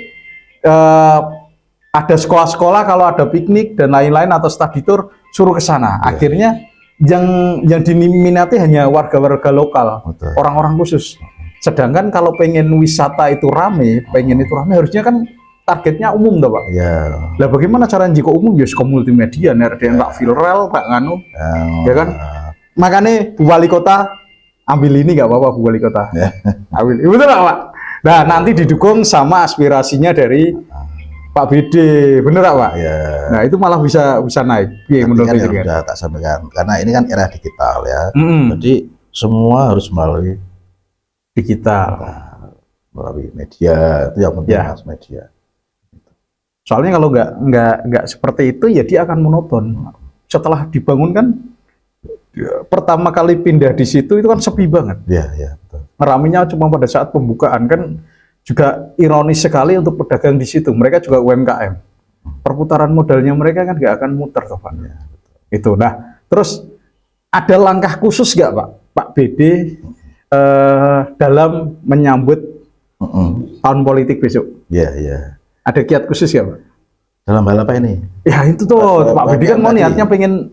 ada sekolah-sekolah kalau ada piknik dan lain-lain atau study tour suruh ke sana. Akhirnya yang diminati hanya warga-warga lokal, orang-orang khusus. Sedangkan kalau pengen wisata itu rame, harusnya kan targetnya umum toh Pak. Lah bagaimana caranya jika umum ya ke multimedia, ada yang tak viral, tak nganu, ya kan? Makanya Bu Wali Kota ambil ini nggak apa-apa Bu Wali Kota. Ambil, betul nggak Pak? Nah nanti didukung sama aspirasinya dari Pak BD, bener nggak Pak? Nah itu malah bisa naik. Menurut kan sudah tak sampaikan, karena ini kan era digital ya. Jadi semua harus melalui digital, melalui media, itu yang penting mas media. Soalnya kalau nggak seperti itu ya dia akan monoton. Setelah dibangun kan pertama kali pindah di situ itu kan sepi banget. Iya, betul. Ramainya cuma pada saat pembukaan kan juga ironis sekali untuk pedagang di situ. Mereka juga UMKM. Perputaran modalnya mereka kan nggak akan muter toh Pak. Itu. Nah, terus ada langkah khusus nggak Pak BD dalam menyambut tahun politik besok? Iya. Ada kiat khusus ya Pak? Dalam hal apa ini? Ya itu tuh, Pak Bidi kan mau niatnya pengen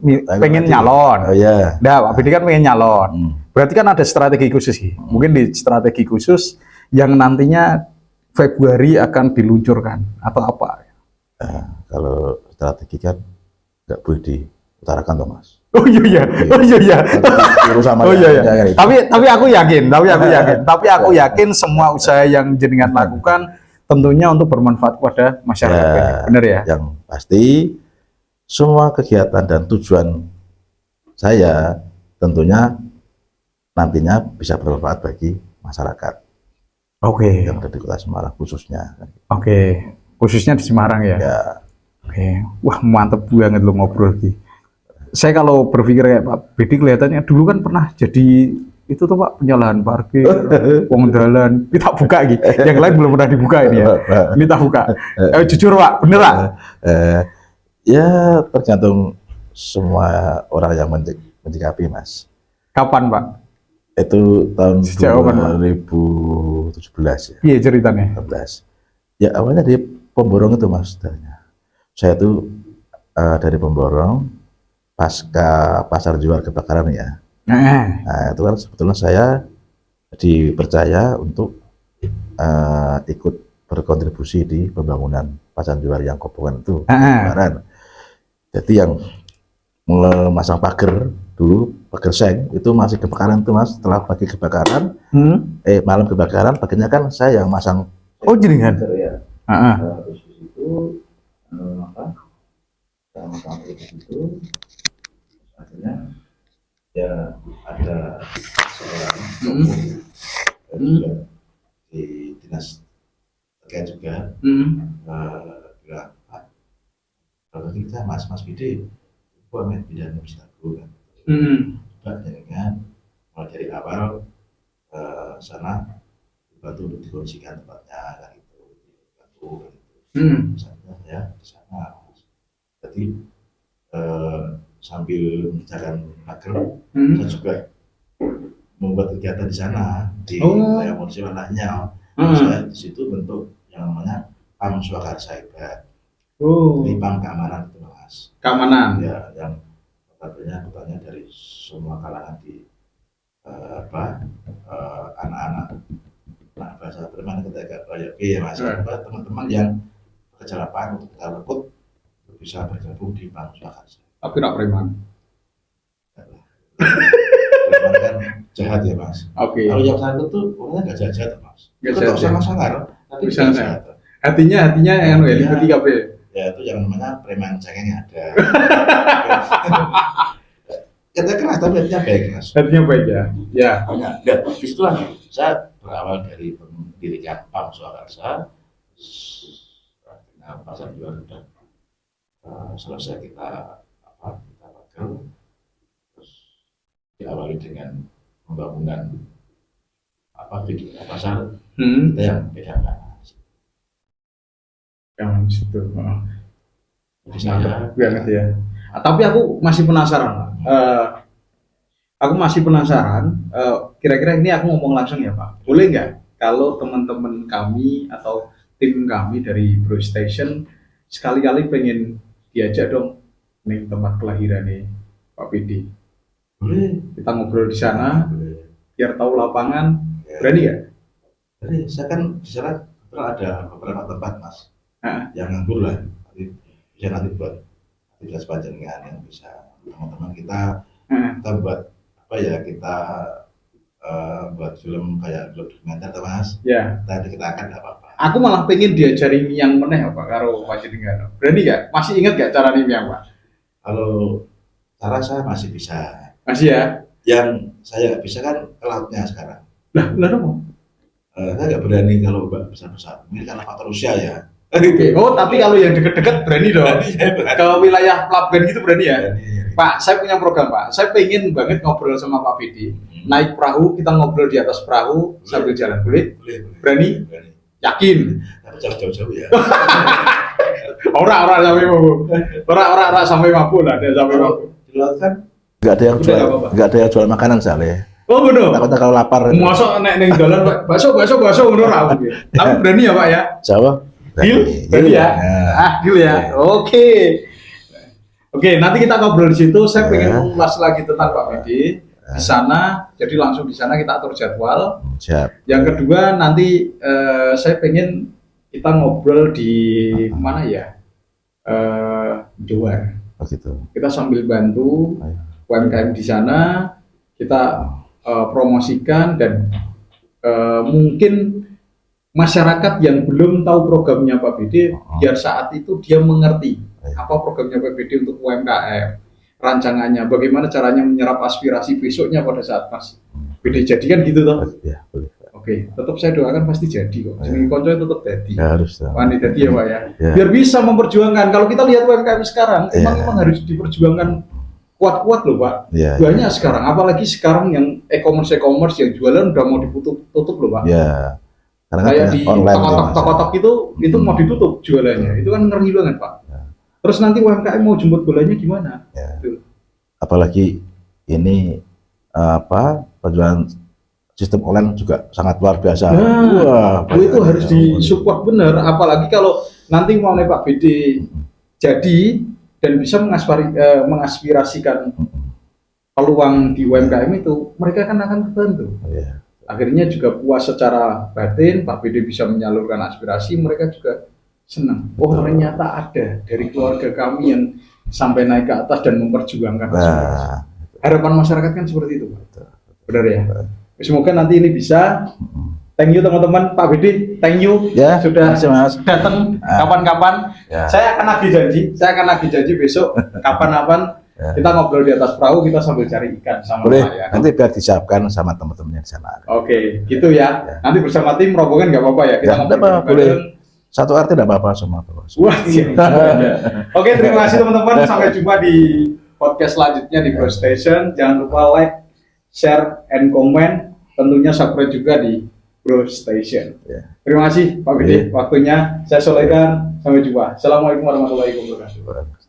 nyalon. Oh iya. Nah, Pak Bidi kan pengen nyalon. Berarti kan ada strategi khusus sih. Mungkin di strategi khusus yang nantinya Februari akan diluncurkan atau apa? Nah, kalau strategi kan nggak boleh diutarakan, Thomas. Oh iya, oh iya. Oh iya. Tapi aku yakin semua usaha yang jenengan lakukan tentunya untuk bermanfaat kepada masyarakat. Ya, benar ya? Yang pasti semua kegiatan dan tujuan saya tentunya nantinya bisa bermanfaat bagi masyarakat. Oke. Yang ada di Kota Semarang khususnya. Oke. Khususnya di Semarang ya. Ya. Oke. Wah, mantep banget lo ngobrol Ki. Saya kalau berpikir kayak Pak Bidi kelihatannya dulu kan pernah jadi itu tuh Pak, penyalahan parkir, wong dalan. Kita buka gitu. Yang lain belum pernah dibuka ini ya. Ini tak buka. Jujur Pak, bener Pak? Ya tergantung semua orang yang mencikapi, Mas. Kapan Pak? Itu tahun Sejak kapan, Pak? 2017 ya. Iya ceritanya. 2017. Ya awalnya dari Pemborong itu, Mas. Saya tuh dari Pemborong pasca pasar jual kebakaran ya. Nah, itu kan sebetulnya saya dipercaya untuk ikut berkontribusi di pembangunan pasar jual yang kebakaran itu. Kebakaran. Jadi yang memasang pagar dulu, pagar seng itu masih kebakaran itu, Mas. Setelah pagi kebakaran, malam kebakaran, paginya kan saya yang masang. Oh jaringan. Ya. Terus di situ saya masang di situ. Akhirnya ya ada seorang juga di dinas terkait juga bilang, Pak, kalau kita Mas Bidi buat bidang bisa kan, coba dengan mulai dari awal sana dibantu untuk dikondisikan tempatnya kan itu, dibantu kan itu, misalnya ya di sana, jadi sambil mengerjakan pagar, saya juga membuat kegiatan di sana di wilayah municipalnya. Saya di situ bentuk yang namanya PAM Swakarsa Hebat. Ini PAM keamanan itu, Mas. Keamanan. Ya, yang katanya dari semua kalangan di anak-anak bahasa preman ketika banyak ya Mas. Teman-teman yang bekerja lapangan untuk kita rekut bisa bergabung di PAM Swakarsa. Tapi nak preman. Preman kan jahat ya Mas. Oke. Kalau yang satu tuh orangnya nggak jahat Mas. Nggak jahat. Sangar, tapi bisa jahat. Hatinya yang lebih KB. Ya itu yang namanya preman cengeng ada. Kita keras tapi hatinya baik Mas. Hatinya baik ya. Ya. Dan disitulah saya berawal dari pendirian PAM Swakarsa. Nah, pasar jual sudah selesai kita pakai, terus diawali dengan pembangunan video pasar kita yang pegangan. Yang situ. Jadi saya banget ya. Tapi aku masih penasaran, kira-kira ini aku ngomong langsung ya Pak. Boleh nggak kalau teman-teman kami atau tim kami dari Bro Station sekali-kali pengen diajak dong nih tempat kelahiran nih Pak Bidi. Boleh. Kita ngobrol di sana, biar tahu lapangan. Ya. Berani ya? Jadi saya kan di sana ada beberapa tempat Mas, yang nganggur lah. Bisa nanti buat aktivitas panjenengan yang bisa teman-teman kita buat apa ya, kita buat film kayak dokumenter tuh Mas. Ya. Tadi kita akan apa-apa. Aku malah pengen diajarin yang meneh Pak karo panjenengan. Berani nggak? Masih ingat nggak cara yang Pak? Kalau cara saya masih bisa. Masih ya? Yang saya nggak bisa kan ke lautnya sekarang. Lah apa? Saya nggak berani kalau besar-besar. Ini karena faktor usia ya. Oke. Oh, tapi kalau yang deket-deket berani dong. Berani. Ke wilayah Pelabuhan gitu berani ya? Berani. Pak, saya punya program Pak. Saya pengen banget ngobrol sama Pak Bidi. Naik perahu, kita ngobrol di atas perahu sambil jalan. Boleh? Berani? Yakin? Tapi jauh-jauh ya. Orang sampai mabuk lah, dia sampai mabuk. Di laut kan nggak ada yang jual makanan soalnya. Oh benar. Takutnya kalau lapar. Masuk nek ning dalan bakso ngono ra. Tapi berani ya Pak ya? Jawa Deal? Deal ya? Deal ya? Oke. Oke, nanti kita ngobrol di situ. Saya pengen mengulas lagi tentang Pak Bidi di sana. Jadi langsung di sana kita atur jadwal. Siap. Yang kedua nanti saya pengen kita ngobrol di mana ya? Johor. Begitu. Kita sambil bantu UMKM di sana, kita promosikan dan mungkin masyarakat yang belum tahu programnya Pak Bidi, biar saat itu dia mengerti apa programnya Pak Bidi untuk UMKM, rancangannya, bagaimana caranya menyerap aspirasi besoknya pada saat Mas Bidi jadi kan gitu toh? Ya, boleh. Oke, tetap saya doakan pasti jadi kok. Jenenge konco tetap jadi. Ya, harus. Wani jadi ya Pak ya. Biar bisa memperjuangkan. Kalau kita lihat UMKM sekarang, emang harus diperjuangkan kuat-kuat loh Pak. Banyak sekarang, apalagi sekarang yang e-commerce yang jualan udah mau ditutup loh Pak. Ya. Karena kayak di toko-toko itu mau ditutup jualannya. Itu kan ngeri banget Pak. Terus nanti UMKM mau jemput bolanya gimana? Apalagi ini penjualan sistem online juga sangat luar biasa. Wah, itu harus disupport bener. Apalagi kalau nanti mau Pak Bidi jadi dan bisa mengaspirasikan peluang di UMKM itu, mereka kan akan terbantu. Akhirnya juga puas secara batin, Pak Bidi bisa menyalurkan aspirasi, mereka juga senang. Oh ternyata ada dari keluarga kami yang sampai naik ke atas dan memperjuangkan aspirasi. Harapan masyarakat kan seperti itu, Pak. Benar ya? Semoga nanti ini bisa. Thank you teman-teman, Pak Bidi, thank you sudah datang kapan-kapan. Saya akan nagih janji besok kapan-kapan kita ngobrol di atas perahu, kita sambil cari ikan sama ya. Nanti biar disiapkan sama teman-temannya di sana. Oke, gitu ya. Nanti bersama tim rombongan nggak apa-apa ya. Kita ngobrol boleh. Satu arti tidak apa-apa semua. Wah, Oke, terima kasih teman-teman. Sampai jumpa di podcast selanjutnya di Bro Station. Jangan lupa like, share, and comment. Tentunya subscribe juga di Bro Station. Terima kasih Pak Bidi waktunya. Saya Solekan. Sampai jumpa. Assalamualaikum warahmatullahi wabarakatuh.